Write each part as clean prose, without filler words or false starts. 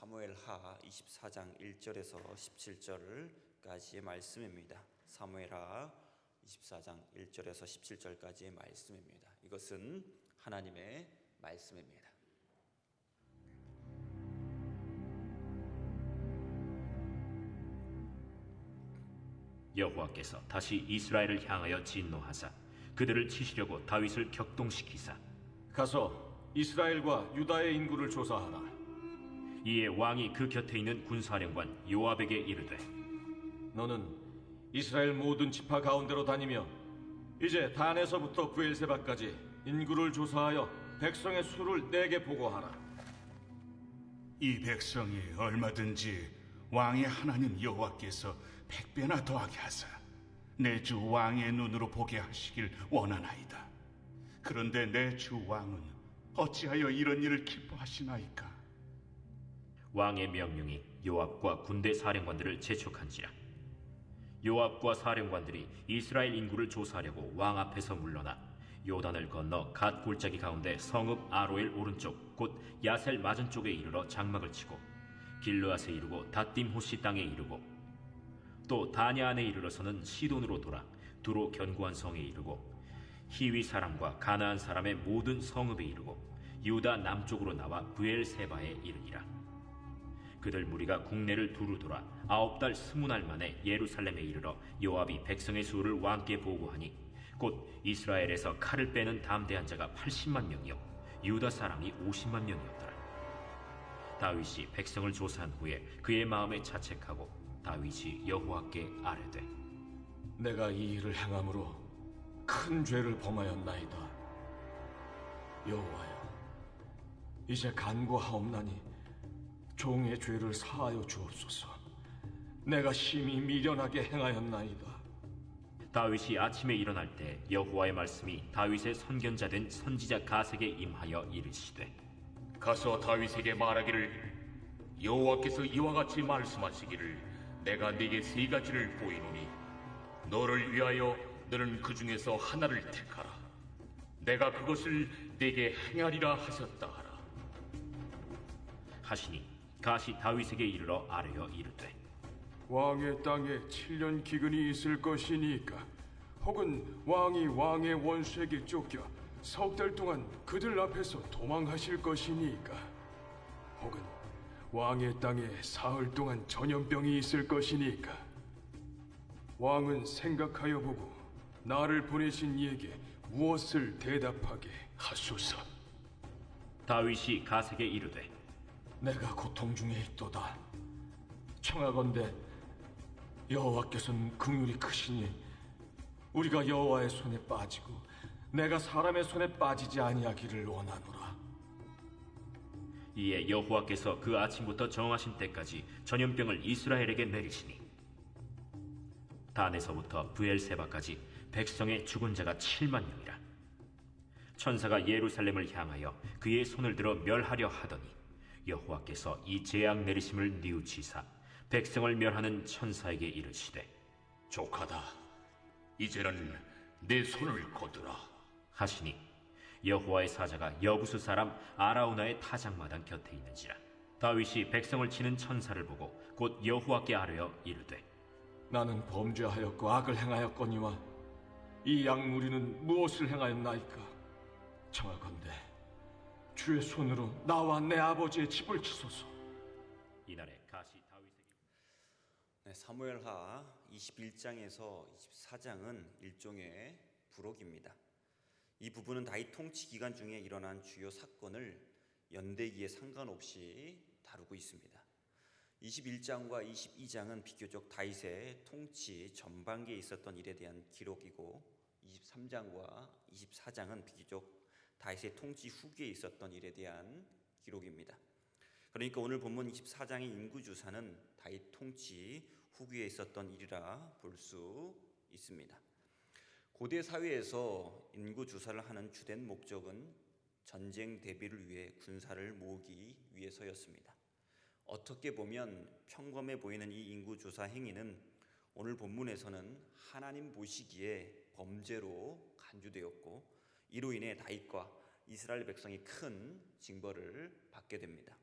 사무엘하 24장 1절에서 17절까지의 말씀입니다. 사무엘하 24장 1절에서 17절까지의 말씀입니다. 이것은 하나님의 말씀입니다. 여호와께서 다시 이스라엘을 향하여 진노하사 그들을 치시려고 다윗을 격동시키사 가서 이스라엘과 유다의 인구를 조사하라. 이에 왕이 그 곁에 있는 군사령관 요압에게 이르되 너는 이스라엘 모든 지파 가운데로 다니며 이제 단에서부터 브엘세바까지 인구를 조사하여 백성의 수를 내게 보고하라. 이 백성이 얼마든지 왕의 하나님 여호와께서 100배나 더하게 하사 내 주 왕의 눈으로 보게 하시길 원하나이다. 그런데 내 주 왕은 어찌하여 이런 일을 기뻐하시나이까? 왕의 명령이 요압과 군대 사령관들을 재촉한지라. 요압과 사령관들이 이스라엘 인구를 조사하려고 왕 앞에서 물러나 요단을 건너 갓 골짜기 가운데 성읍 아로엘 오른쪽 곧 야셀 맞은 쪽에 이르러 장막을 치고 길르앗에 이르고 닷딤 호시 땅에 이르고 또 다냐 안에 이르러서는 시돈으로 돌아 두로 견고한 성에 이르고 히위 사람과 가나안 사람의 모든 성읍에 이르고 유다 남쪽으로 나와 브엘세바에 이르니라. 그들 무리가 국내를 두루 돌아 9달 20날 만에 예루살렘에 이르러 요압이 백성의 수를 왕께 보고하니 곧 이스라엘에서 칼을 빼는 담대한 자가 80만 명이요 유다 사람이 50만 명이었더라. 다윗이 백성을 조사한 후에 그의 마음에 자책하고 다윗이 여호와께 아뢰되 내가 이 일을 행함으로 큰 죄를 범하였나이다. 여호와여, 이제 간구하옵나니 종의 죄를 사하여 주옵소서. 내가 심히 미련하게 행하였나이다. 다윗이 아침에 일어날 때 여호와의 말씀이 다윗의 선견자 된 선지자 가세게 임하여 이르시되 가서 다윗에게 말하기를 여호와께서 이와 같이 말씀하시기를 내가 네게 세 가지를 보이노니 너를 위하여 너는 그 중에서 하나를 택하라. 내가 그것을 네게 행하리라 하셨다 하라. 하시니 가시 다윗에게 이르러 아뢰어 이르되 왕의 땅에 7년 기근이 있을 것이니까 혹은 왕이 왕의 원수에게 쫓겨 석 달 동안 그들 앞에서 도망하실 것이니까 혹은 왕의 땅에 사흘 동안 전염병이 있을 것이니까 왕은 생각하여 보고 나를 보내신 이에게 무엇을 대답하게 하소서. 다윗이 가세게 이르되 내가 고통 중에 있도다. 청하건대 여호와께서는 긍휼이 크시니 우리가 여호와의 손에 빠지고 내가 사람의 손에 빠지지 아니하기를 원하노라. 이에 여호와께서 그 아침부터 정하신 때까지 전염병을 이스라엘에게 내리시니 단에서부터 브엘세바까지 백성의 죽은 자가 7만 명이라. 천사가 예루살렘을 향하여 그의 손을 들어 멸하려 하더니 여호와께서 이 재앙 내리심을 뉘우치사 백성을 멸하는 천사에게 이르시되 족하다. 이제는 내 손을 거두라 하시니 여호와의 사자가 여부수 사람 아라우나의 타작마당 곁에 있는지라. 다윗이 백성을 치는 천사를 보고 곧 여호와께 아뢰어 이르되 나는 범죄하였고 악을 행하였거니와 이 양무리는 무엇을 행하였나이까? 청하건대 주의 손으로 나와 내 아버지의 집을 치소서. 이날에 가시 다윗에게 사무엘하 21장에서 24장은 일종의 부록입니다. 이 부분은 다윗 통치 기간 중에 일어난 주요 사건을 연대기에 상관없이 다루고 있습니다. 21장과 22장은 비교적 다윗의 통치 전반기에 있었던 일에 대한 기록이고 23장과 24장은 비교적 다윗의 통치 후기에 있었던 일에 대한 기록입니다. 그러니까 오늘 본문 24장의 인구조사는 다윗 통치 후기에 있었던 일이라 볼 수 있습니다. 고대 사회에서 인구조사를 하는 주된 목적은 전쟁 대비를 위해 군사를 모으기 위해서였습니다. 어떻게 보면 평범해 보이는 이 인구조사 행위는 오늘 본문에서는 하나님 보시기에 범죄로 간주되었고 이로 인해 다윗과 이스라엘 백성이 큰 징벌을 받게 됩니다.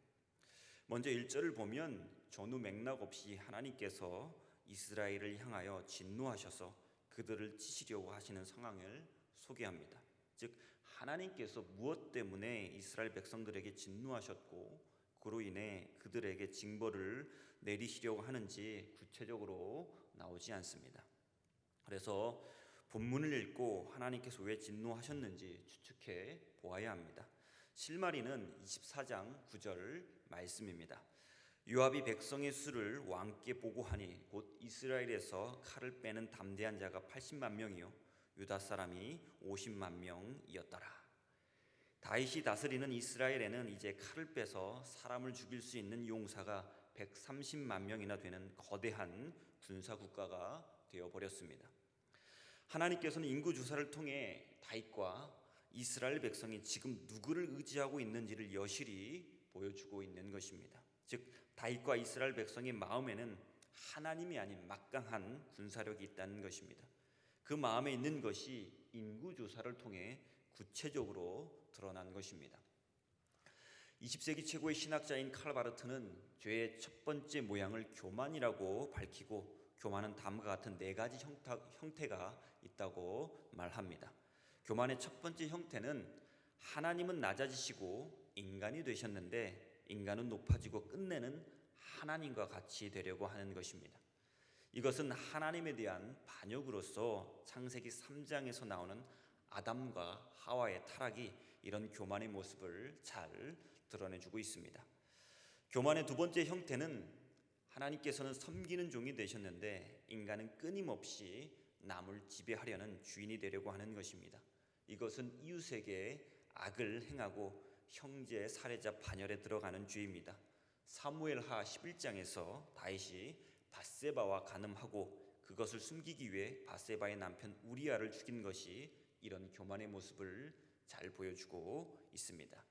먼저 1절을 보면 전후 맥락 없이 하나님께서 이스라엘을 향하여 진노하셔서 그들을 치시려고 하시는 상황을 소개합니다. 즉 하나님께서 무엇 때문에 이스라엘 백성들에게 진노하셨고 그로 인해 그들에게 징벌을 내리시려고 하는지 구체적으로 나오지 않습니다. 그래서 본문을 읽고 하나님께서 왜 진노하셨는지 추측해 보아야 합니다. 실마리는 24장 9절 말씀입니다. 요압이 백성의 수를 왕께 보고하니 곧 이스라엘에서 칼을 빼는 담대한 자가 80만 명이요 유다 사람이 50만 명이었더라. 다윗이 다스리는 이스라엘에는 이제 칼을 빼서 사람을 죽일 수 있는 용사가 130만 명이나 되는 거대한 군사 국가가 되어버렸습니다. 하나님께서는 인구 조사를 통해 다윗과 이스라엘 백성이 지금 누구를 의지하고 있는지를 여실히 보여주고 있는 것입니다. 즉 다윗과 이스라엘 백성의 마음에는 하나님이 아닌 막강한 군사력이 있다는 것입니다. 그 마음에 있는 것이 인구 조사를 통해 구체적으로 드러난 것입니다. 20세기 최고의 신학자인 칼 바르트는 죄의 첫 번째 모양을 교만이라고 밝히고 교만은 다음과 같은 4가지 형태가 있다고 말합니다. 교만의 첫 번째 형태는 하나님은 낮아지시고 인간이 되셨는데 인간은 높아지고 끝내는 하나님과 같이 되려고 하는 것입니다. 이것은 하나님에 대한 반역으로서 창세기 3장에서 나오는 아담과 하와의 타락이 이런 교만의 모습을 잘 드러내주고 있습니다. 교만의 두 번째 형태는 하나님께서는 섬기는 종이 되셨는데 인간은 끊임없이 남을 지배하려는 주인이 되려고 하는 것입니다. 이것은 이웃에게 악을 행하고 형제 살해자 반열에 들어가는 죄입니다. 사무엘하 11장에서 다윗이 밧세바와 간음하고 그것을 숨기기 위해 밧세바의 남편 우리아를 죽인 것이 이런 교만의 모습을 잘 보여주고 있습니다.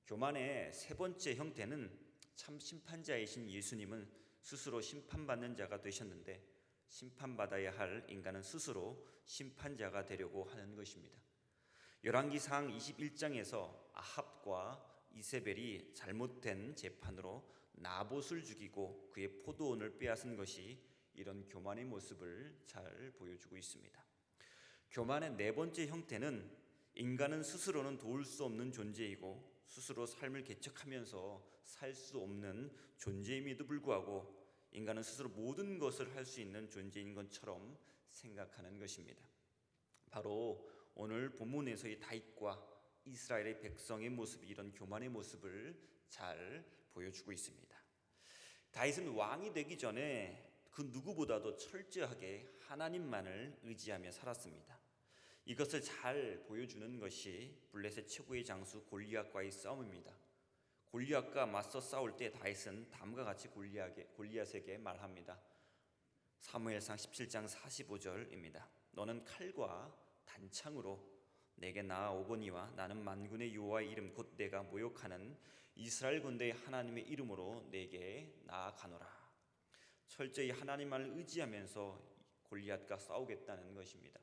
교만의 세 번째 형태는 참 심판자이신 예수님은 스스로 심판받는 자가 되셨는데 심판받아야 할 인간은 스스로 심판자가 되려고 하는 것입니다. 열왕기상 21장에서 아합과 이세벨이 잘못된 재판으로 나봇을 죽이고 그의 포도원을 빼앗은 것이 이런 교만의 모습을 잘 보여주고 있습니다. 교만의 네 번째 형태는 인간은 스스로는 도울 수 없는 존재이고 스스로 삶을 개척하면서 살 수 없는 존재임에도 불구하고 인간은 스스로 모든 것을 할 수 있는 존재인 것처럼 생각하는 것입니다. 바로 오늘 본문에서의 다윗과 이스라엘의 백성의 모습이 이런 교만의 모습을 잘 보여주고 있습니다. 다윗은 왕이 되기 전에 그 누구보다도 철저하게 하나님만을 의지하며 살았습니다. 이것을 잘 보여주는 것이 블레셋 최고의 장수 골리앗과의 싸움입니다. 골리앗과 맞서 싸울 때 다윗은 다음과 같이 골리앗에게 말합니다. 사무엘상 17장 45절입니다. 너는 칼과 단창으로 내게 나아오거니와 나는 만군의 여호와의 이름 곧 내가 모욕하는 이스라엘 군대의 하나님의 이름으로 내게 나아가노라. 철저히 하나님만을 의지하면서 골리앗과 싸우겠다는 것입니다.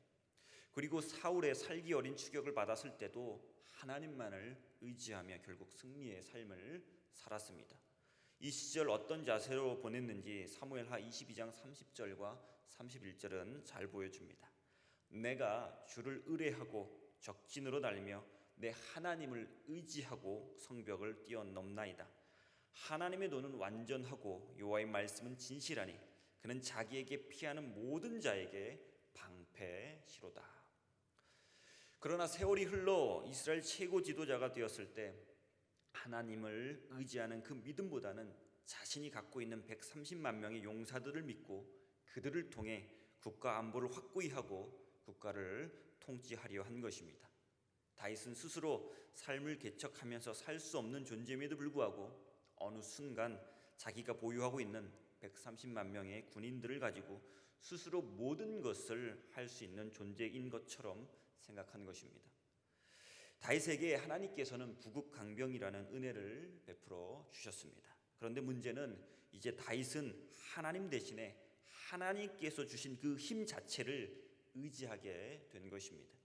그리고 사울의 살기 어린 추격을 받았을 때도 하나님만을 의지하며 결국 승리의 삶을 살았습니다. 이 시절 어떤 자세로 보냈는지 사무엘하 22장 30절과 31절은 잘 보여줍니다. 내가 주를 의뢰하고 적진으로 달리며 내 하나님을 의지하고 성벽을 뛰어넘나이다. 하나님의 도는 완전하고 여호와의 말씀은 진실하니 그는 자기에게 피하는 모든 자에게 방패시로다. 그러나 세월이 흘러 이스라엘 최고 지도자가 되었을 때 하나님을 의지하는 그 믿음보다는 자신이 갖고 있는 130만 명의 용사들을 믿고 그들을 통해 국가 안보를 확고히 하고 국가를 통치하려 한 것입니다. 다윗은 스스로 삶을 개척하면서 살 수 없는 존재임에도 불구하고 어느 순간 자기가 보유하고 있는 130만 명의 군인들을 가지고 스스로 모든 것을 할 수 있는 존재인 것처럼 생각한 것입니다. 다윗에게 하나님께서는 구국강병이라는 은혜를 베풀어 주셨습니다. 그런데 문제는 이제 다윗은 하나님 대신에 하나님께서 주신 그 힘 자체를 의지하게 된 것입니다.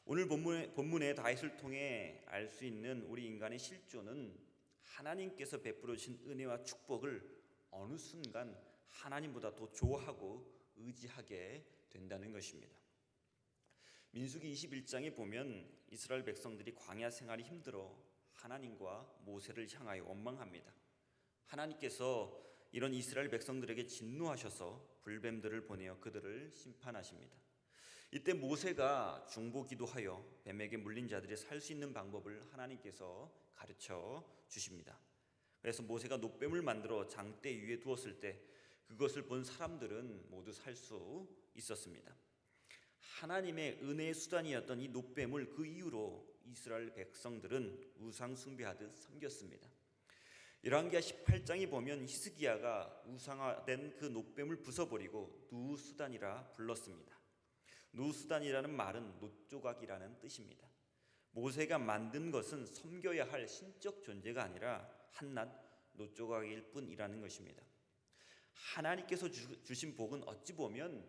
오늘 본문의 다윗을 통해 알 수 있는 우리 인간의 실존은 하나님께서 베풀어 주신 은혜와 축복을 어느 순간 하나님보다 더 좋아하고 의지하게 된다는 것입니다. 민수기 21장에 보면 이스라엘 백성들이 광야 생활이 힘들어 하나님과 모세를 향하여 원망합니다. 하나님께서 이런 이스라엘 백성들에게 진노하셔서 불뱀들을 보내어 그들을 심판하십니다. 이때 모세가 중보기도하여 뱀에게 물린 자들이 살 수 있는 방법을 하나님께서 가르쳐 주십니다. 그래서 모세가 놋뱀을 만들어 장대 위에 두었을 때 그것을 본 사람들은 모두 살 수 있었습니다. 하나님의 은혜의 수단이었던 이 놋뱀을 그 이후로 이스라엘 백성들은 우상 숭배하듯 섬겼습니다. 열왕기하 18장에 보면 히스기야가 우상화된 그 놋뱀을 부숴버리고 누수단이라 불렀습니다. 누수단이라는 말은 놋조각이라는 뜻입니다. 모세가 만든 것은 섬겨야 할 신적 존재가 아니라 한낱 놋조각일 뿐이라는 것입니다. 하나님께서 주신 복은 어찌 보면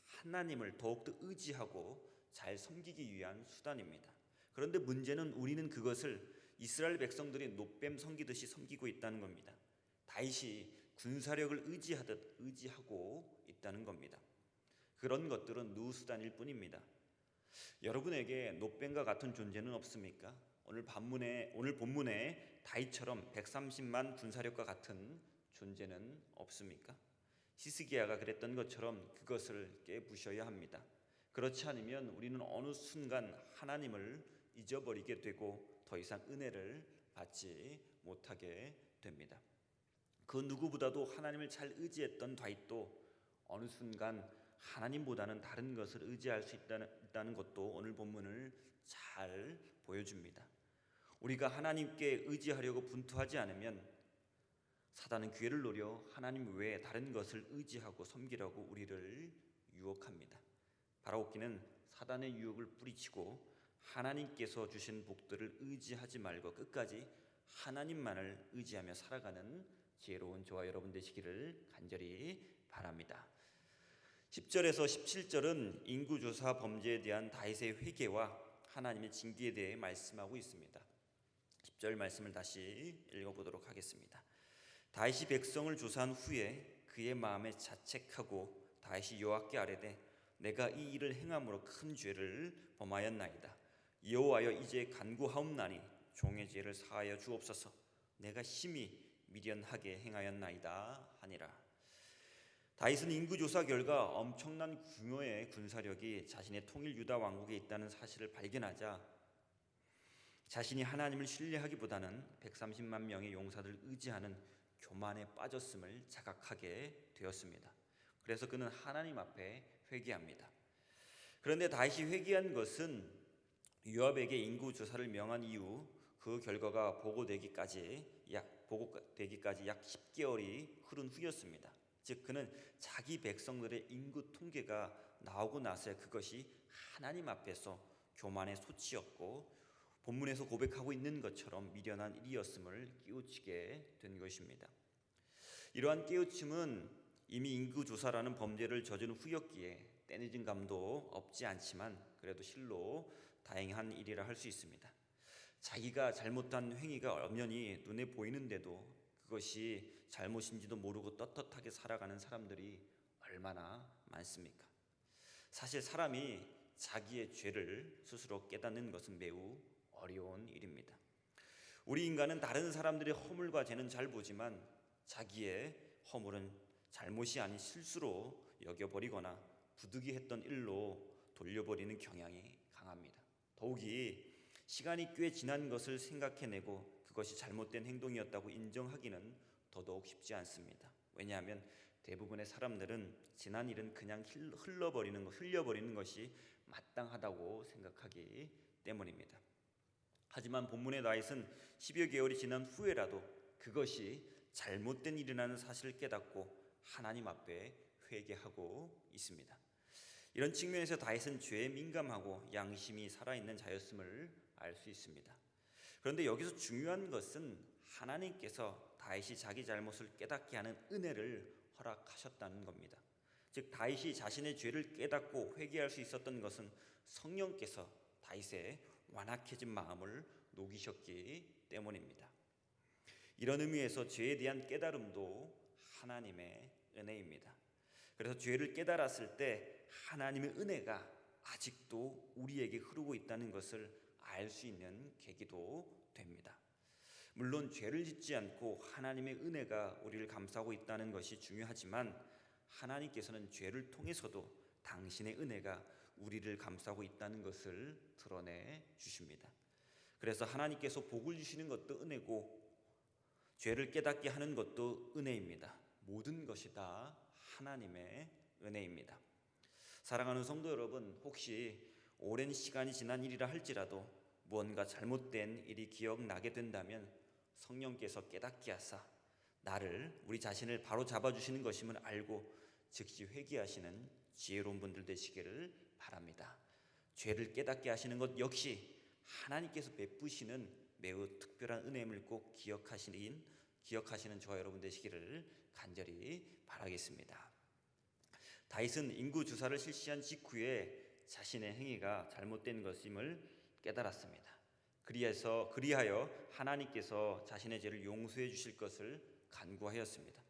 하나님을 더욱더 의지하고 잘 섬기기 위한 수단입니다. 그런데 문제는 우리는 그것을 이스라엘 백성들이 놋뱀 섬기듯이 섬기고 있다는 겁니다. 다윗이 군사력을 의지하듯 의지하고 있다는 겁니다. 그런 것들은 누수단일 뿐입니다. 여러분에게 놋뱀과 같은 존재는 없습니까? 오늘 본문에 다윗처럼 130만 군사력과 같은 존재는 없습니까? 히스기야가 그랬던 것처럼 그것을 깨부셔야 합니다. 그렇지 않으면 우리는 어느 순간 하나님을 잊어버리게 되고 더 이상 은혜를 받지 못하게 됩니다. 그 누구보다도 하나님을 잘 의지했던 다윗도 어느 순간 하나님보다는 다른 것을 의지할 수 있다는 것도 오늘 본문을 잘 보여줍니다. 우리가 하나님께 의지하려고 분투하지 않으면 사단은 기회를 노려 하나님 외에 다른 것을 의지하고 섬기라고 우리를 유혹합니다. 바라옵기는 사단의 유혹을 뿌리치고 하나님께서 주신 복들을 의지하지 말고 끝까지 하나님만을 의지하며 살아가는 지혜로운 저와 여러분 되시기를 간절히 바랍니다. 10절에서 17절은 인구조사 범죄에 대한 다윗의 회개와 하나님의 징계에 대해 말씀하고 있습니다. 10절 말씀을 다시 읽어보도록 하겠습니다. 다윗이 백성을 조사한 후에 그의 마음에 자책하고 다윗이 여호와께 아뢰되 내가 이 일을 행함으로 큰 죄를 범하였나이다. 여호와여 이제 간구하옵나니 종의 죄를 사하여 주옵소서. 내가 심히 미련하게 행하였나이다 하니라. 다윗은 인구조사 결과 엄청난 규모의 군사력이 자신의 통일 유다 왕국에 있다는 사실을 발견하자 자신이 하나님을 신뢰하기보다는 130만 명의 용사들을 의지하는 교만에 빠졌음을 자각하게 되었습니다. 그래서 그는 하나님 앞에 회개합니다. 그런데 다윗이 회개한 것은 요압에게 인구조사를 명한 이후 그 결과가 보고되기까지 약 10개월이 흐른 후였습니다. 즉 그는 자기 백성들의 인구 통계가 나오고 나서야 그것이 하나님 앞에서 교만의 소치였고 본문에서 고백하고 있는 것처럼 미련한 일이었음을 깨우치게 된 것입니다. 이러한 깨우침은 이미 인구조사라는 범죄를 저지른 후였기에 때늦은 감도 없지 않지만 그래도 실로 다행한 일이라 할 수 있습니다. 자기가 잘못한 행위가 엄연히 눈에 보이는데도 그것이 잘못인지도 모르고 떳떳하게 살아가는 사람들이 얼마나 많습니까? 사실 사람이 자기의 죄를 스스로 깨닫는 것은 매우 어려운 일입니다. 우리 인간은 다른 사람들의 허물과 죄는 잘 보지만 자기의 허물은 잘못이 아닌 실수로 여겨버리거나 부득이했던 일로 돌려버리는 경향이 강합니다. 더욱이 시간이 꽤 지난 것을 생각해내고 그것이 잘못된 행동이었다고 인정하기는 더더욱 쉽지 않습니다. 왜냐하면 대부분의 사람들은 지난 일은 그냥 흘려버리는 것이 마땅하다고 생각하기 때문입니다. 하지만 본문의 다윗은 10여 개월이 지난 후에라도 그것이 잘못된 일이라는 사실을 깨닫고 하나님 앞에 회개하고 있습니다. 이런 측면에서 다윗은 죄에 민감하고 양심이 살아있는 자였음을 알 수 있습니다. 그런데 여기서 중요한 것은 하나님께서 다윗이 자기 잘못을 깨닫게 하는 은혜를 허락하셨다는 겁니다. 즉 다윗이 자신의 죄를 깨닫고 회개할 수 있었던 것은 성령께서 다윗의 완악해진 마음을 녹이셨기 때문입니다. 이런 의미에서 죄에 대한 깨달음도 하나님의 은혜입니다. 그래서 죄를 깨달았을 때 하나님의 은혜가 아직도 우리에게 흐르고 있다는 것을 알 수 있는 계기도 됩니다. 물론 죄를 짓지 않고 하나님의 은혜가 우리를 감싸고 있다는 것이 중요하지만 하나님께서는 죄를 통해서도 당신의 은혜가 우리를 감싸고 있다는 것을 드러내 주십니다. 그래서 하나님께서 복을 주시는 것도 은혜고 죄를 깨닫게 하는 것도 은혜입니다. 모든 것이 다 하나님의 은혜입니다. 사랑하는 성도 여러분, 혹시 오랜 시간이 지난 일이라 할지라도 무언가 잘못된 일이 기억나게 된다면 성령께서 깨닫게 하사 나를, 우리 자신을 바로 잡아주시는 것임을 알고 즉시 회개하시는 지혜로운 분들 되시기를 바랍니다. 죄를 깨닫게 하시는 것 역시 하나님께서 베푸시는 매우 특별한 은혜임을 꼭 기억하시는 저와 여러분 되시기를 간절히 바라겠습니다. 다윗은 인구 주사를 실시한 직후에 자신의 행위가 잘못된 것임을 깨달았습니다. 그리하여 하나님께서 자신의 죄를 용서해 주실 것을 간구하였습니다.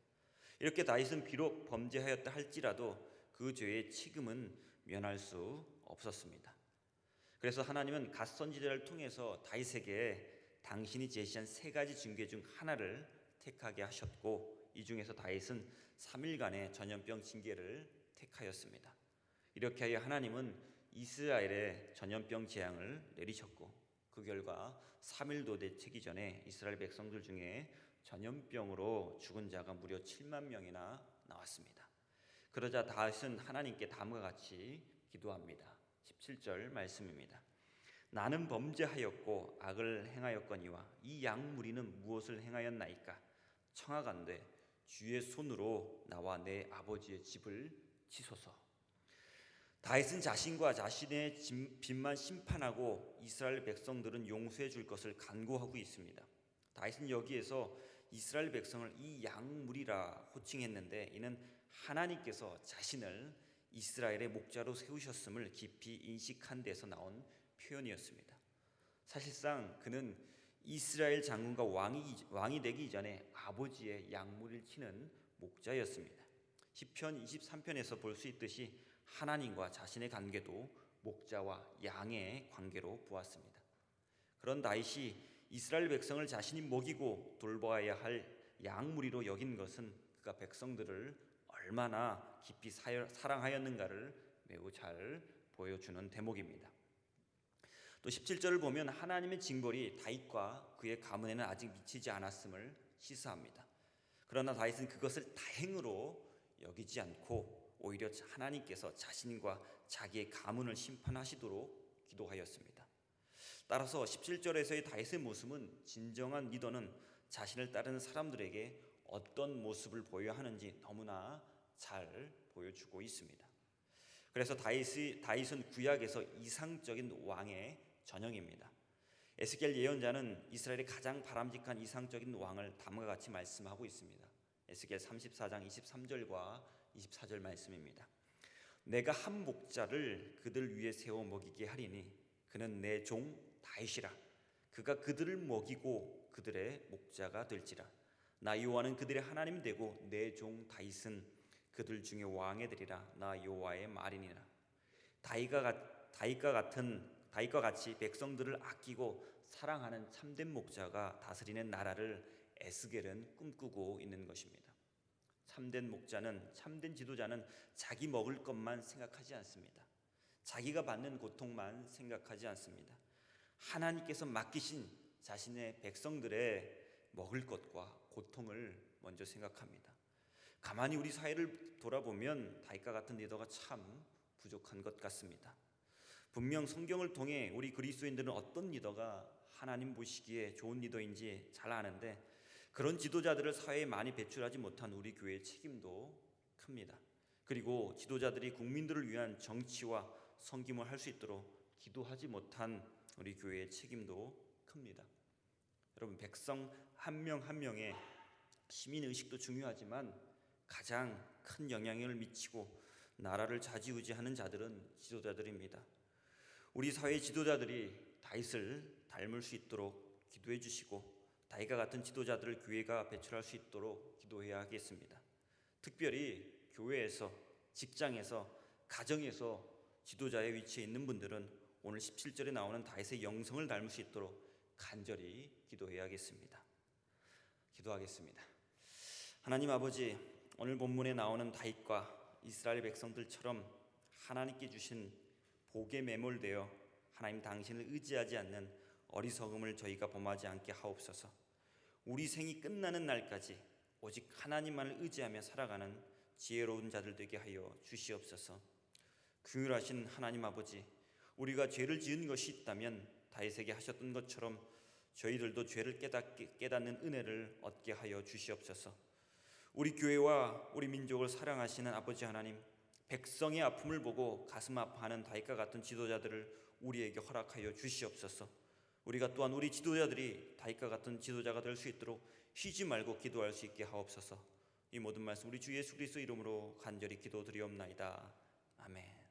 이렇게 다윗은 비록 범죄하였다 할지라도 그 죄의 책임은 면할 수 없었습니다. 그래서 하나님은 갓 선지자를 통해서 다윗에게 당신이 제시한 3가지 징계 중 하나를 택하게 하셨고, 이 중에서 다윗은 3일간의 전염병 징계를 택하였습니다. 이렇게 하여 하나님은 이스라엘에 전염병 재앙을 내리셨고, 그 결과 3일도 채기 전에 이스라엘 백성들 중에 전염병으로 죽은 자가 무려 7만 명이나 나왔습니다. 그러자 다윗은 하나님께 다음과 같이 기도합니다. 17절 말씀입니다. 나는 범죄하였고 악을 행하였거니와 이 양무리는 무엇을 행하였나이까? 청하간대 주의 손으로 나와 내 아버지의 집을 치소서. 다윗은 자신과 자신의 빚만 심판하고 이스라엘 백성들은 용서해 줄 것을 간구하고 있습니다. 다윗은 여기에서 이스라엘 백성을 이 양무리라 호칭했는데, 이는 하나님께서 자신을 이스라엘의 목자로 세우셨음을 깊이 인식한 데서 나온 표현이었습니다. 사실상 그는 이스라엘 장군과 왕이 되기 이전에 아버지의 양무리를 치는 목자였습니다. 시편 23편에서 볼 수 있듯이 하나님과 자신의 관계도 목자와 양의 관계로 보았습니다. 그런 다윗이 이스라엘 백성을 자신이 먹이고 돌봐야 할 양무리로 여긴 것은 그가 백성들을 얼마나 깊이 사랑하였는가를 매우 잘 보여주는 대목입니다. 또 17절을 보면 하나님의 징벌이 다윗과 그의 가문에는 아직 미치지 않았음을 시사합니다. 그러나 다윗은 그것을 다행으로 여기지 않고 오히려 하나님께서 자신과 자기의 가문을 심판하시도록 기도하였습니다. 따라서 17절에서의 다윗의 모습은 진정한 리더는 자신을 따르는 사람들에게 어떤 모습을 보여야 하는지 너무나 잘 보여주고 있습니다. 그래서 다윗은 구약에서 이상적인 왕의 전형입니다. 에스겔 예언자는 이스라엘의 가장 바람직한 이상적인 왕을 다음과 같이 말씀하고 있습니다. 에스겔 34장 23절과 24절 말씀입니다. 내가 한 목자를 그들 위에 세워 먹이게 하리니 그는 내 종 다윗이라. 그가 그들을 먹이고 그들의 목자가 될지라. 나 여호와는 그들의 하나님 되고 내 종 다윗은 그들 중에 왕이 되리라. 나 여호와의 말이니라. 다윗과 같이 백성들을 아끼고 사랑하는 참된 목자가 다스리는 나라를 에스겔은 꿈꾸고 있는 것입니다. 참된 목자는, 참된 지도자는 자기 먹을 것만 생각하지 않습니다. 자기가 받는 고통만 생각하지 않습니다. 하나님께서 맡기신 자신의 백성들의 먹을 것과 고통을 먼저 생각합니다. 가만히 우리 사회를 돌아보면 다윗과 같은 리더가 참 부족한 것 같습니다. 분명 성경을 통해 우리 그리스도인들은 어떤 리더가 하나님 보시기에 좋은 리더인지 잘 아는데, 그런 지도자들을 사회에 많이 배출하지 못한 우리 교회의 책임도 큽니다. 그리고 지도자들이 국민들을 위한 정치와 섬김을 할 수 있도록 기도하지 못한 우리 교회의 책임도 큽니다. 여러분, 백성 한 명 한 명의 시민의식도 중요하지만 가장 큰 영향을 미치고 나라를 좌지우지하는 자들은 지도자들입니다. 우리 사회 지도자들이 다윗을 닮을 수 있도록 기도해 주시고 다윗과 같은 지도자들을 교회가 배출할 수 있도록 기도해야 하겠습니다. 특별히 교회에서, 직장에서, 가정에서 지도자의 위치에 있는 분들은 오늘 17절에 나오는 다윗의 영성을 닮을 수 있도록 간절히 기도해야겠습니다. 기도하겠습니다. 하나님 아버지, 오늘 본문에 나오는 다윗과 이스라엘 백성들처럼 하나님께 주신 복에 매몰되어 하나님 당신을 의지하지 않는 어리석음을 저희가 범하지 않게 하옵소서. 우리 생이 끝나는 날까지 오직 하나님만을 의지하며 살아가는 지혜로운 자들 되게 하여 주시옵소서. 긍휼하신 하나님 아버지, 우리가 죄를 지은 것이 있다면 다윗에게 하셨던 것처럼 저희들도 죄를 깨닫는 은혜를 얻게 하여 주시옵소서. 우리 교회와 우리 민족을 사랑하시는 아버지 하나님, 백성의 아픔을 보고 가슴 아파하는 다윗과 같은 지도자들을 우리에게 허락하여 주시옵소서. 우리가 또한 우리 지도자들이 다윗과 같은 지도자가 될 수 있도록 쉬지 말고 기도할 수 있게 하옵소서. 이 모든 말씀 우리 주 예수 그리스도 이름으로 간절히 기도드리옵나이다. 아멘.